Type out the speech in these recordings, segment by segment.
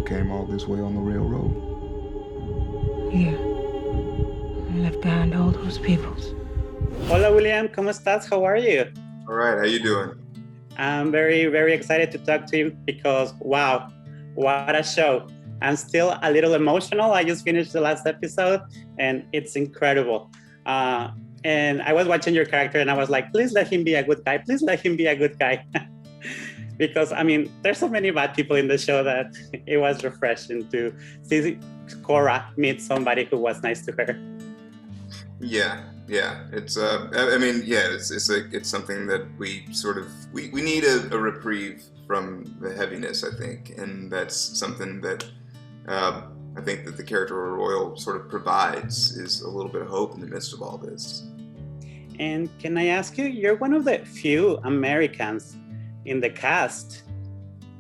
came all this way on the railroad? Yeah. I left behind all those peoples. Hola, William. ¿Cómo estás? How are you? All right. How you doing? I'm very, very excited to talk to you because, wow, what a show. I'm still a little emotional. I just finished the last episode and it's incredible. And I was watching your character and I was like, please let him be a good guy. Please let him be a good guy. Because, I mean, there's so many bad people in the show that it was refreshing to see Cora meet somebody who was nice to her. Yeah. It's it's something that we sort of we need a reprieve from the heaviness, I think, and that's something that I think that the character of Royal sort of provides, is a little bit of hope in the midst of all this. And can I ask you, you're one of the few Americans in the cast.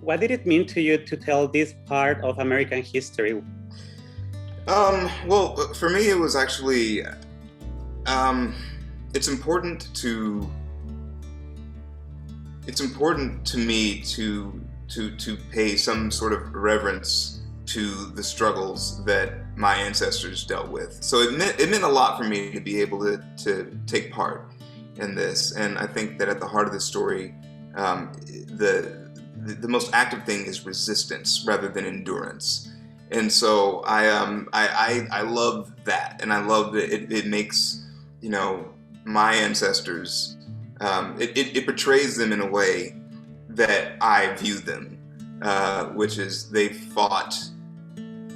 What did it mean to you to tell this part of American history? Well, for me, it was actually, it's important to me to pay some sort of reverence to the struggles that my ancestors dealt with. So it meant a lot for me to be able to take part in this. And I think that at the heart of the story, the most active thing is resistance rather than endurance. And so I love that, and I love that it makes, you know, my ancestors, it portrays them in a way that I view them, which is they fought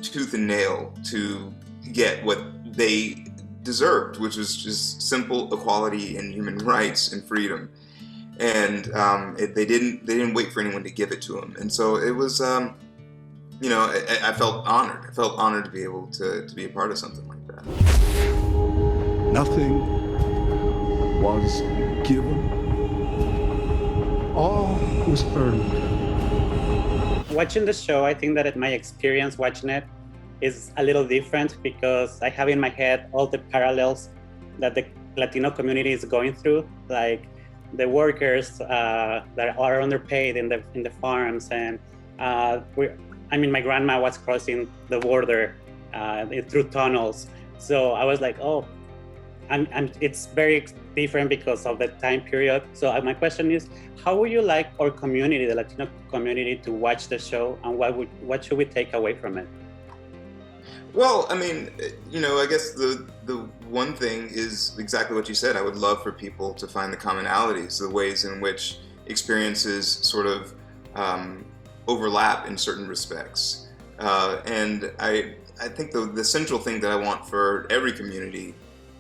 tooth and nail to get what they deserved, which was just simple equality and human rights and freedom. And they didn't wait for anyone to give it to them. And so it was, you know, I felt honored. I felt honored to be able to be a part of something like that. Nothing was given. All was earned. Watching the show, I think that my experience watching it is a little different because I have in my head all the parallels that the Latino community is going through, like the workers that are underpaid in the farms, and my grandma was crossing the border through tunnels. So I was like, oh, it's very different because of the time period. So my question is, how would you like our community, the Latino community, to watch the show, and what should we take away from it? Well, I mean, you know, I guess the one thing is exactly what you said. I would love for people to find the commonalities, the ways in which experiences sort of overlap in certain respects. And I think the central thing that I want for every community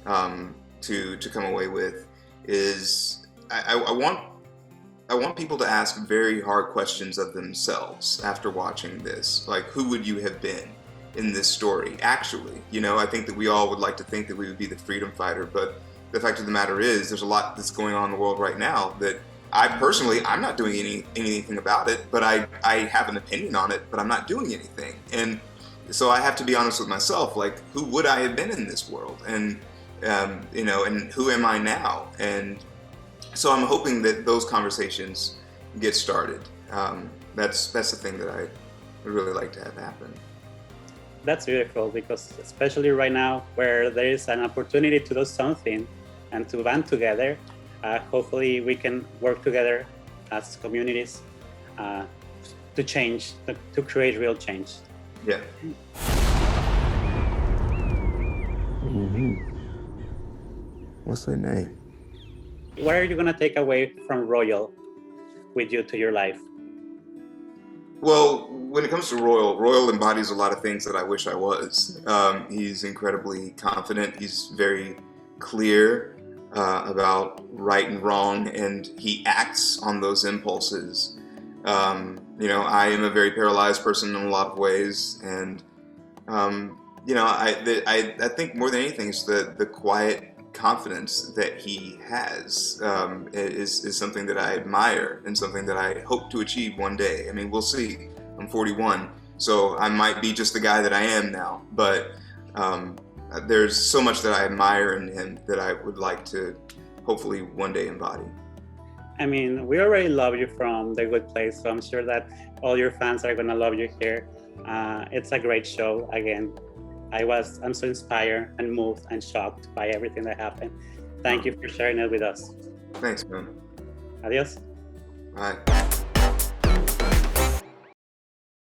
to come away with is I want people to ask very hard questions of themselves after watching this. Like, who would you have been in this story, actually? You know, I think that we all would like to think that we would be the freedom fighter, but the fact of the matter is there's a lot that's going on in the world right now that I'm not doing anything about it, but I have an opinion on it, but I'm not doing anything. And so I have to be honest with myself, like, who would I have been in this world? And, you know, and who am I now? And so I'm hoping that those conversations get started. That's the thing that I would really like to have happen. That's beautiful, because especially right now where there is an opportunity to do something and to band together, hopefully we can work together as communities to change, to create real change. Yeah. Mm-hmm. What's their name? What are you going to take away from Royal with you to your life? Well, when it comes to Royal embodies a lot of things that I wish I was. He's incredibly confident. He's very clear about right and wrong, and he acts on those impulses. You know, I am a very paralyzed person in a lot of ways, and you know, I think more than anything is the quiet confidence that he has is something that I admire and something that I hope to achieve one day. I mean, we'll see. I'm 41, so I might be just the guy that I am now, but there's so much that I admire in him that I would like to hopefully one day embody. I mean, we already love you from The Good Place, so I'm sure that all your fans are going to love you here. It's a great show. Again, I'm so inspired and moved and shocked by everything that happened. Thank you for sharing it with us. Thanks, man. Adios. Bye.